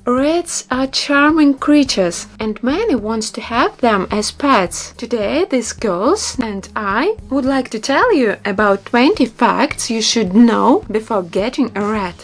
Rats are charming creatures, and many wants to have them as pets. Today, these girls and I would like to tell you about 20 facts you should know before getting a rat.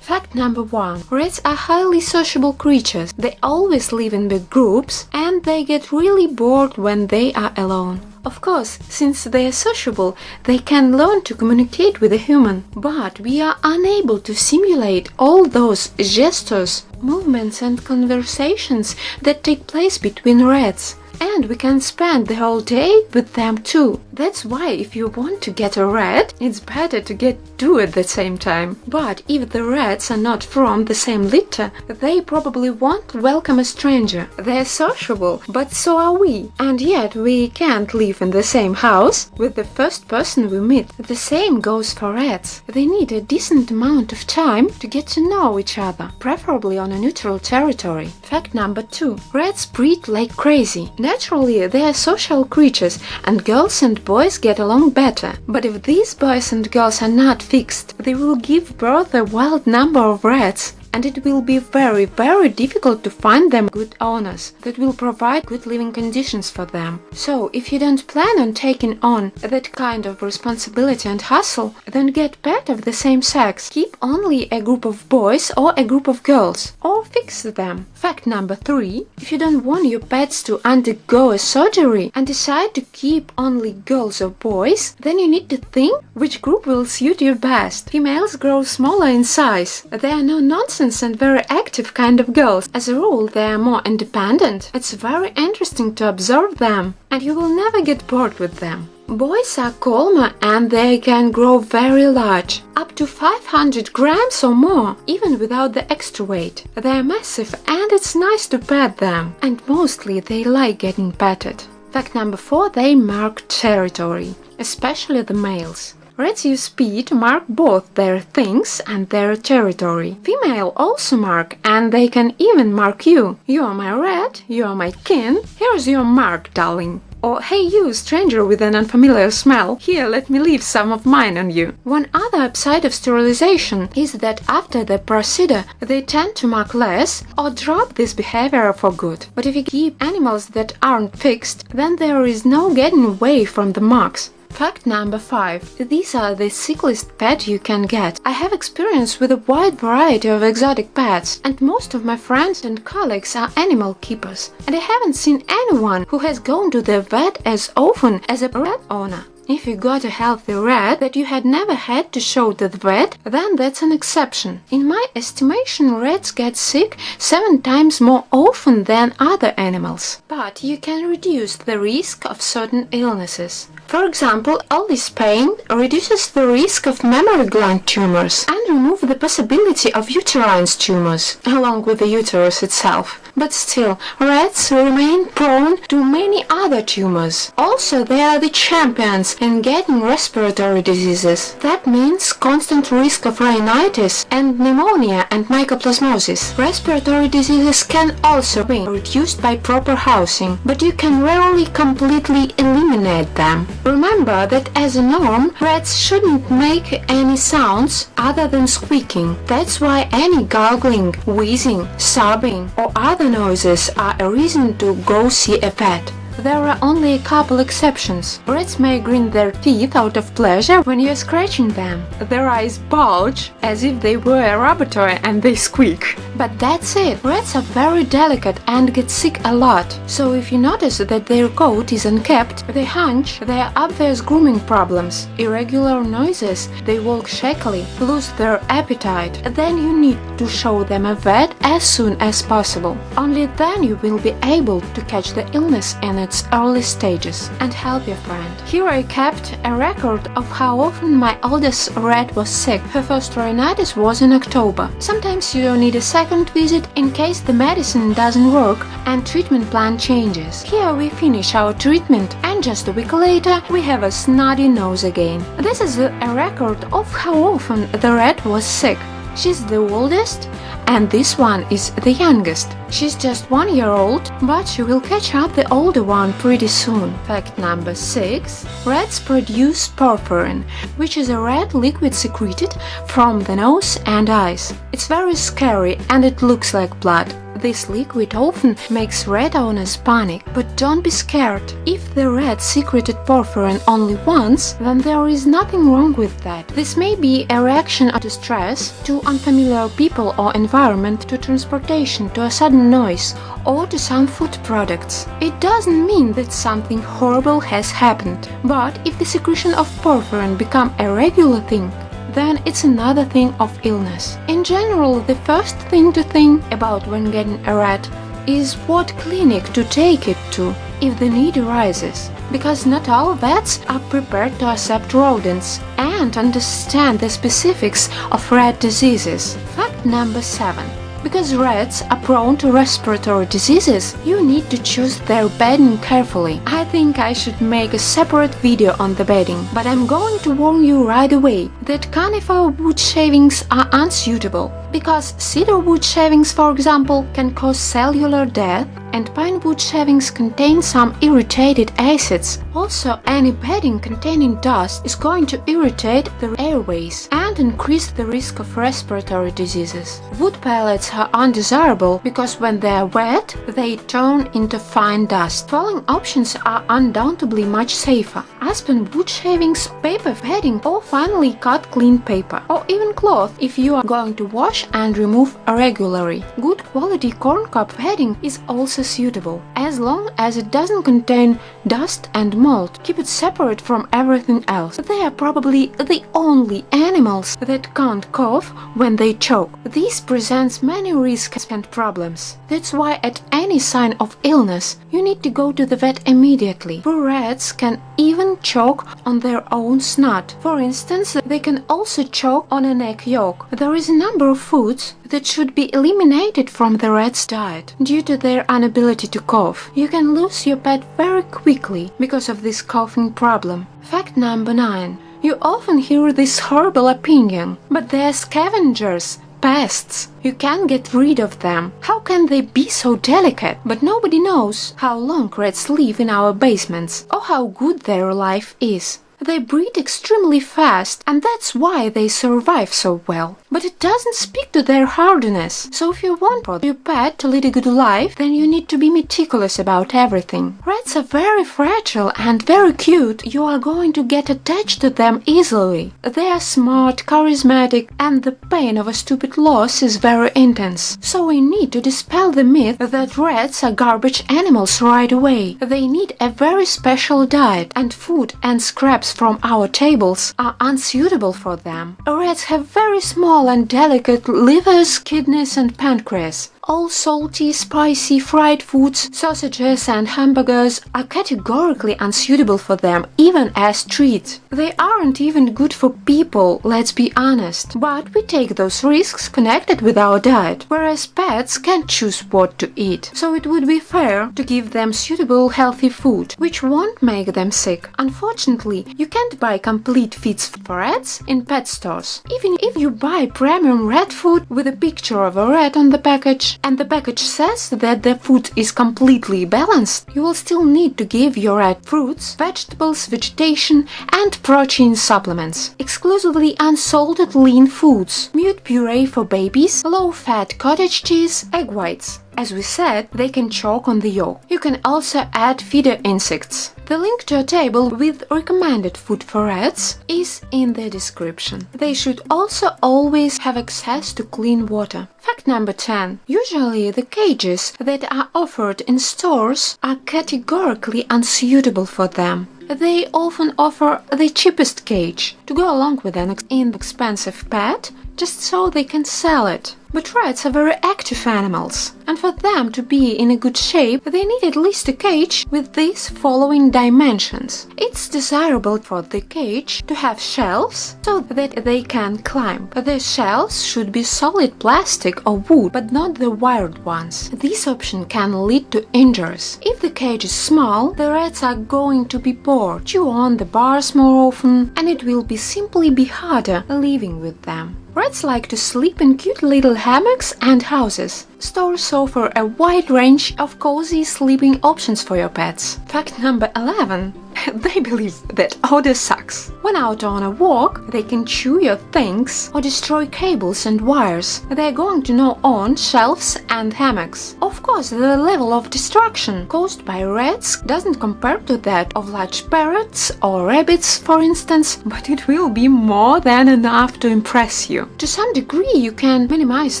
Fact number 1. Rats are highly sociable creatures. They always live in big groups, and they get really bored when they are alone. Of course, since they are sociable, they can learn to communicate with a human. But we are unable to simulate all those gestures, movements and conversations that take place between rats. And we can spend the whole day with them too. That's why if you want to get a rat, it's better to get two at the same time. But if the rats are not from the same litter, they probably won't welcome a stranger. They're sociable, but so are we. And yet we can't live in the same house with the first person we meet. The same goes for rats. They need a decent amount of time to get to know each other, preferably on a neutral territory. Fact number 2. Rats breed like crazy. Naturally, they are social creatures, and girls and boys get along better. But if these boys and girls are not fixed, they will give birth a wild number of rats. And it will be very, very difficult to find them good owners that will provide good living conditions for them. So, if you don't plan on taking on that kind of responsibility and hustle, then get pet of the same sex. Keep only a group of boys or a group of girls, or fix them. Fact number 3. If you don't want your pets to undergo a surgery and decide to keep only girls or boys, then you need to think which group will suit you best. Females grow smaller in size. They are no nonsense and very active kind of girls. As a rule, they are more independent. It's very interesting to observe them, and you will never get bored with them. Boys are calmer and they can grow very large, up to 500 grams or more, even without the extra weight. They are massive and it's nice to pet them, and mostly they like getting petted. Fact number 4. They mark territory, especially the males. Rats use speed to mark both their things and their territory. Female also mark, and they can even mark you. You are my rat, you are my kin, here's your mark, darling. Or, hey you, stranger with an unfamiliar smell, here, let me leave some of mine on you. One other upside of sterilization is that after the procedure, they tend to mark less or drop this behavior for good. But if you keep animals that aren't fixed, then there is no getting away from the marks. Fact number 5. These are the sickliest pet you can get. I have experience with a wide variety of exotic pets, and most of my friends and colleagues are animal keepers. And I haven't seen anyone who has gone to the vet as often as a rat owner. If you got a healthy rat that you had never had to show to the vet, then that's an exception. In my estimation, rats get sick 7 times more often than other animals. But you can reduce the risk of certain illnesses. For example, all this pain reduces the risk of mammary gland tumors and remove the possibility of uterine tumors, along with the uterus itself. But still, rats remain prone to many other tumors. Also, they are the champions in getting respiratory diseases. That means constant risk of rhinitis and pneumonia and mycoplasmosis. Respiratory diseases can also be reduced by proper housing, but you can rarely completely eliminate them. Remember that as a norm, rats shouldn't make any sounds other than squeaking. That's why any gargling, wheezing, sobbing, or other noises are a reason to go see a vet. There are only a couple exceptions. Rats may grin their teeth out of pleasure when you're scratching them. Their eyes bulge as if they were a rubber toy and they squeak. But that's it. Rats are very delicate and get sick a lot. So if you notice that their coat is unkept, they hunch, there are obvious grooming problems, irregular noises, they walk shakily, lose their appetite, then you need to show them a vet as soon as possible. Only then you will be able to catch the illness in its early stages and help your friend. Here I kept a record of how often my oldest rat was sick. Her first rhinitis was in October. Sometimes you need a second visit in case the medicine doesn't work and treatment plan changes. Here we finish our treatment, and just a week later we have a snotty nose again. This is a record of how often the rat was sick. She's the oldest and this one is the youngest. She's just 1 year old, but she will catch up the older one pretty soon. Fact number 6. Rats produce porphyrin, which is a red liquid secreted from the nose and eyes. It's very scary and it looks like blood. This liquid often makes rat owners panic, but don't be scared. If the rat secreted porphyrin only once, then there is nothing wrong with that. This may be a reaction to stress, to unfamiliar people or environment, to transportation, to a sudden noise, or to some food products. It doesn't mean that something horrible has happened, but if the secretion of porphyrin becomes a regular thing, then it's another thing of illness. In general, the first thing to think about when getting a rat is what clinic to take it to if the need arises, because not all vets are prepared to accept rodents and understand the specifics of rat diseases. Fact number 7. Because rats are prone to respiratory diseases, you need to choose their bedding carefully. I think I should make a separate video on the bedding, but I'm going to warn you right away that conifer wood shavings are unsuitable, because cedar wood shavings, for example, can cause cellular death, and pine wood shavings contain some irritated acids. Also, any bedding containing dust is going to irritate the airways and increase the risk of respiratory diseases. Wood pellets are undesirable because when they are wet, they turn into fine dust. Following options are undoubtedly much safer: aspen wood shavings, paper bedding, or finally cut clean paper, or even cloth if you are going to wash and remove regularly. Good quality corncob bedding is also suitable, as long as it doesn't contain dust and mold. Keep it separate from everything else. They are probably the only animals that can't cough when they choke. This presents many risks and problems. That's why at any sign of illness, you need to go to the vet immediately. Poor rats can even choke on their own snot. For instance, they can also choke on an egg yolk. There is a number of foods that should be eliminated from the rat's diet due to their inability to cough. You can lose your pet very quickly because of this coughing problem. Fact number 9. You often hear this horrible opinion, but they're scavengers, pests. You can't get rid of them. How can they be so delicate? But nobody knows how long rats live in our basements or how good their life is. They breed extremely fast, and that's why they survive so well. But it doesn't speak to their hardiness. So if you want your pet to lead a good life, then you need to be meticulous about everything. Rats are very fragile and very cute. You are going to get attached to them easily. They are smart, charismatic, and the pain of a stupid loss is very intense. So we need to dispel the myth that rats are garbage animals right away. They need a very special diet, and food and scraps from our tables are unsuitable for them. Rats have very small and delicate livers, kidneys, and pancreas. All salty, spicy, fried foods, sausages and hamburgers are categorically unsuitable for them, even as treats. They aren't even good for people, let's be honest. But we take those risks connected with our diet, whereas pets can't choose what to eat. So it would be fair to give them suitable, healthy food, which won't make them sick. Unfortunately, you can't buy complete feeds for rats in pet stores. Even if you buy premium rat food with a picture of a rat on the package, and the package says that the food is completely balanced, you will still need to give your rat fruits, vegetables, vegetation, and protein supplements. Exclusively unsalted lean foods, mute puree for babies, low-fat cottage cheese, egg whites. As we said, they can choke on the yolk. You can also add feeder insects. The link to a table with recommended food for rats is in the description. They should also always have access to clean water. Fact number 10. Usually the cages that are offered in stores are categorically unsuitable for them. They often offer the cheapest cage to go along with an inexpensive pet, just so they can sell it. But rats are very active animals, and for them to be in a good shape, they need at least a cage with these following dimensions. It's desirable for the cage to have shelves so that they can climb. The shelves should be solid plastic or wood, but not the wired ones. This option can lead to injuries. If the cage is small, the rats are going to be bored, chew on the bars more often, and it will simply be harder living with them. Rats like to sleep in cute little hammocks and houses. Stores offer a wide range of cozy sleeping options for your pets. Fact number 11. They believe that odor sucks. When out on a walk, they can chew your things or destroy cables and wires. They're going to gnaw on shelves and hammocks. Of course, the level of destruction caused by rats doesn't compare to that of large parrots or rabbits, for instance, but it will be more than enough to impress you. To some degree, you can minimize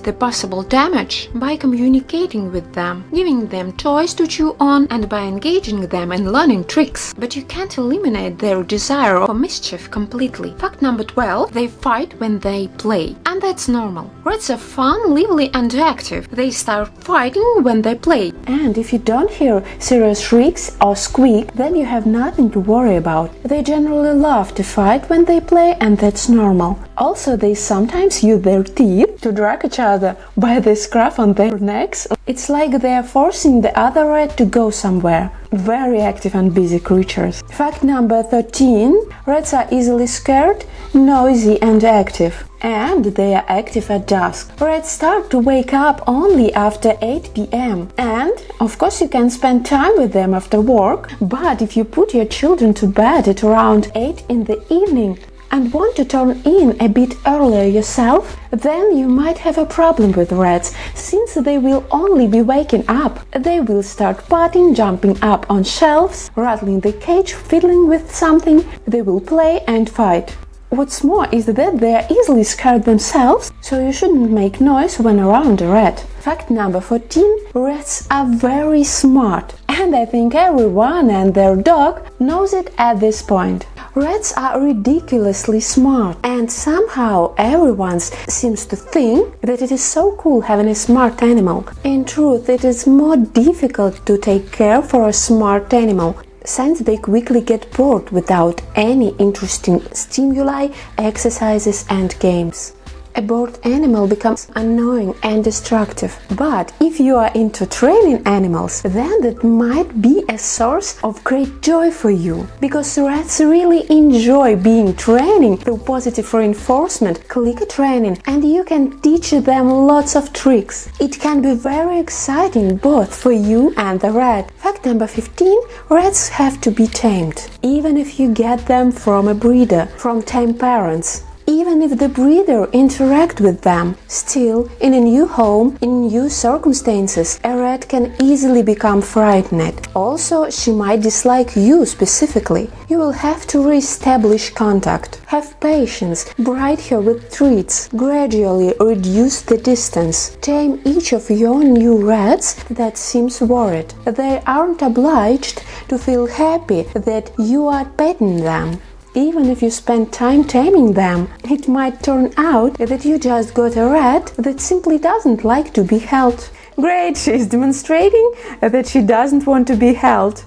the possible damage by communicating with them, giving them toys to chew on, and by engaging them in learning tricks. But you can't eliminate their desire for mischief completely. Fact number 12. They fight when they play. And that's normal. Rats are fun, lively and active. They start fighting when they play. And if you don't hear serious shrieks or squeak, then you have nothing to worry about. They generally love to fight when they play, and that's normal. Also, they sometimes use their teeth to drag each other by the scruff on their necks. It's like they are forcing the other rat to go somewhere. Very active and busy creatures. Fact number 13. Rats are easily scared, noisy and active. And they are active at dusk. Rats start to wake up only after 8 p.m. And, of course, you can spend time with them after work, but if you put your children to bed at around 8 in the evening, and want to turn in a bit earlier yourself, then you might have a problem with rats, since they will only be waking up. They will start potting, jumping up on shelves, rattling the cage, fiddling with something. They will play and fight. What's more is that they are easily scared themselves, so you shouldn't make noise when around a rat. Fact number 14. Rats are very smart. And I think everyone and their dog knows it at this point. Rats are ridiculously smart, and somehow everyone seems to think that it is so cool having a smart animal. In truth, it is more difficult to take care for a smart animal, since they quickly get bored without any interesting stimuli, exercises and games. A bored animal becomes annoying and destructive. But if you are into training animals, then that might be a source of great joy for you, because rats really enjoy being trained through positive reinforcement, clicker training, and you can teach them lots of tricks. It can be very exciting both for you and the rat. Fact number 15. Rats have to be tamed, even if you get them from a breeder, from tame parents. Even if the breeder interact with them, still, in a new home, in new circumstances, a rat can easily become frightened. Also, she might dislike you specifically. You will have to re-establish contact. Have patience, bribe her with treats, gradually reduce the distance. Tame each of your new rats that seems worried. They aren't obliged to feel happy that you are petting them. Even if you spend time taming them, it might turn out that you just got a rat that simply doesn't like to be held. Great, she's demonstrating that she doesn't want to be held.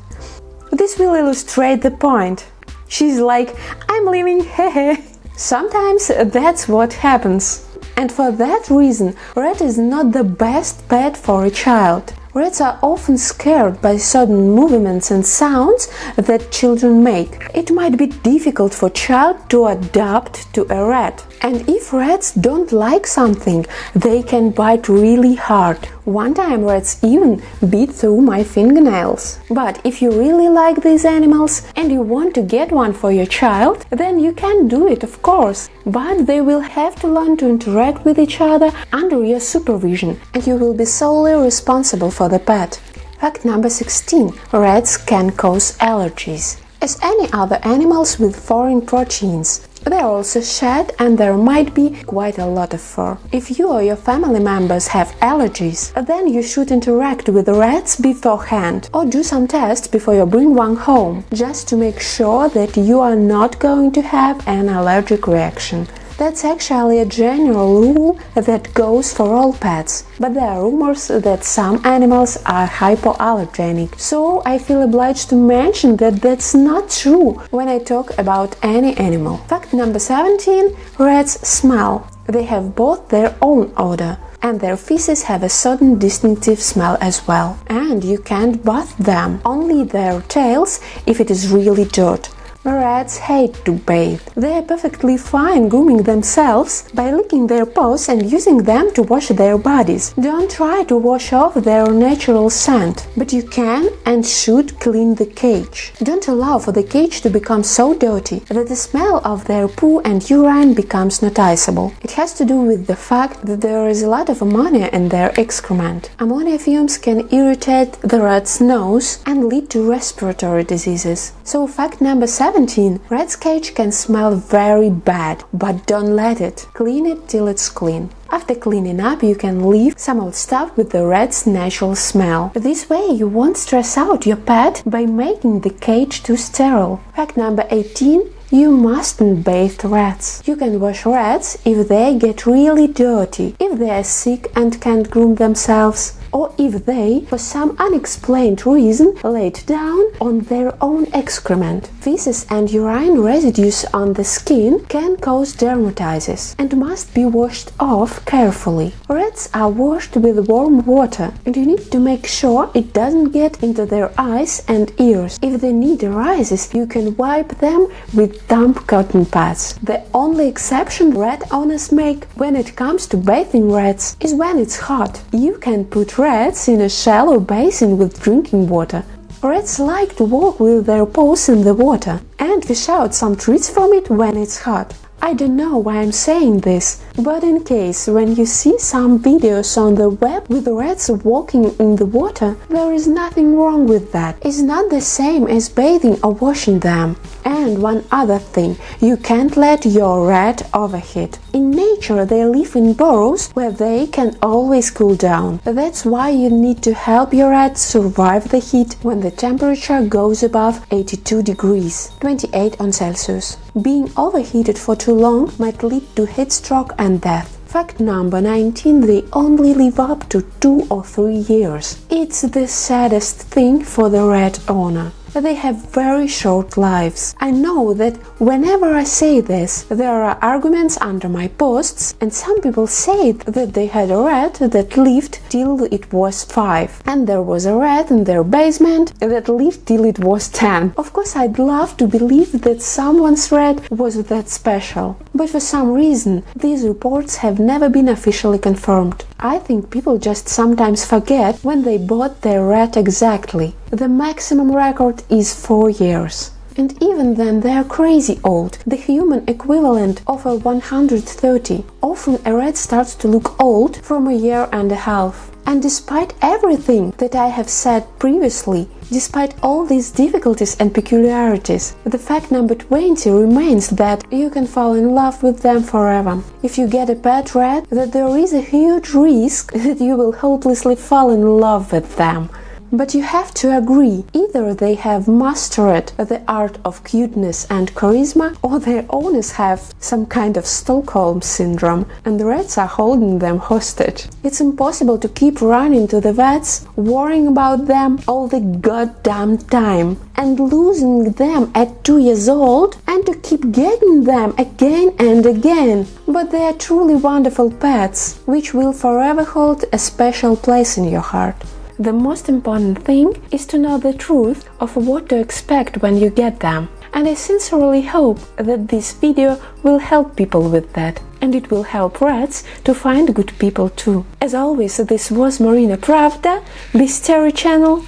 This will illustrate the point. She's like, I'm leaving, hehe. Sometimes that's what happens. And for that reason, rat is not the best pet for a child. Rats are often scared by sudden movements and sounds that children make. It might be difficult for a child to adapt to a rat. And if rats don't like something, they can bite really hard. One time rats even bit through my fingernails. But if you really like these animals and you want to get one for your child, then you can do it, of course. But they will have to learn to interact with each other under your supervision, and you will be solely responsible for the pet. Fact number 16. Rats can cause allergies. As any other animals with foreign proteins, they are also shed, and there might be quite a lot of fur. If you or your family members have allergies, then you should interact with rats beforehand, or do some tests before you bring one home, just to make sure that you are not going to have an allergic reaction. That's actually a general rule that goes for all pets, but there are rumors that some animals are hypoallergenic, so I feel obliged to mention that that's not true when I talk about any animal. Fact number 17. Rats smell. They have both their own odor, and their feces have a certain distinctive smell as well. And you can't bath them, only their tails if it is really dirt. Rats hate to bathe. They are perfectly fine grooming themselves by licking their paws and using them to wash their bodies. Don't try to wash off their natural scent, but you can and should clean the cage. Don't allow for the cage to become so dirty that the smell of their poo and urine becomes noticeable. It has to do with the fact that there is a lot of ammonia in their excrement. Ammonia fumes can irritate the rat's nose and lead to respiratory diseases. So fact number 17, rat's cage can smell very bad, but don't let it. Clean it till it's clean. After cleaning up, you can leave some of the stuff with the rat's natural smell. This way you won't stress out your pet by making the cage too sterile. Fact number 18, you mustn't bathe rats. You can wash rats if they get really dirty, if they are sick and can't groom themselves, or if they, for some unexplained reason, laid down on their own excrement. Feces and urine residues on the skin can cause dermatitis and must be washed off carefully. Rats are washed with warm water, and you need to make sure it doesn't get into their eyes and ears. If the need arises, you can wipe them with damp cotton pads. The only exception rat owners make when it comes to bathing rats is when it's hot. You can put rats in a shallow basin with drinking water. Rats like to walk with their paws in the water and fish out some treats from it when it's hot. I don't know why I'm saying this, but in case when you see some videos on the web with rats walking in the water, there is nothing wrong with that. It's not the same as bathing or washing them. And one other thing, you can't let your rat overheat. In nature, they live in burrows where they can always cool down. That's why you need to help your rat survive the heat when the temperature goes above 82 degrees, 28 on Celsius. Being overheated for too long might lead to heat stroke and death. Fact number 19, they only live up to 2 or 3 years. It's the saddest thing for the rat owner. They have very short lives. I know that whenever I say this, there are arguments under my posts, and some people say that they had a rat that lived till it was 5, and there was a rat in their basement that lived till it was 10. Of course, I'd love to believe that someone's rat was that special, but for some reason, these reports have never been officially confirmed. I think people just sometimes forget when they bought their rat exactly. The maximum record is 4 years. And even then they are crazy old, the human equivalent of a 130. Often a rat starts to look old from a year and a half. And despite everything that I have said previously, despite all these difficulties and peculiarities, the fact number 20 remains that you can fall in love with them forever. If you get a pet rat, that there is a huge risk that you will hopelessly fall in love with them. But you have to agree, either they have mastered the art of cuteness and charisma, or their owners have some kind of Stockholm syndrome, and the rats are holding them hostage. It's impossible to keep running to the vets, worrying about them all the goddamn time, and losing them at 2 years old, and to keep getting them again and again. But they are truly wonderful pets, which will forever hold a special place in your heart. The most important thing is to know the truth of what to expect when you get them. And I sincerely hope that this video will help people with that. And it will help rats to find good people too. As always, this was Marina Pravda, Bestiary Channel.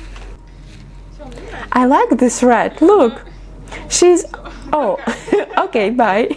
I like this rat, look! She's... oh, okay, bye!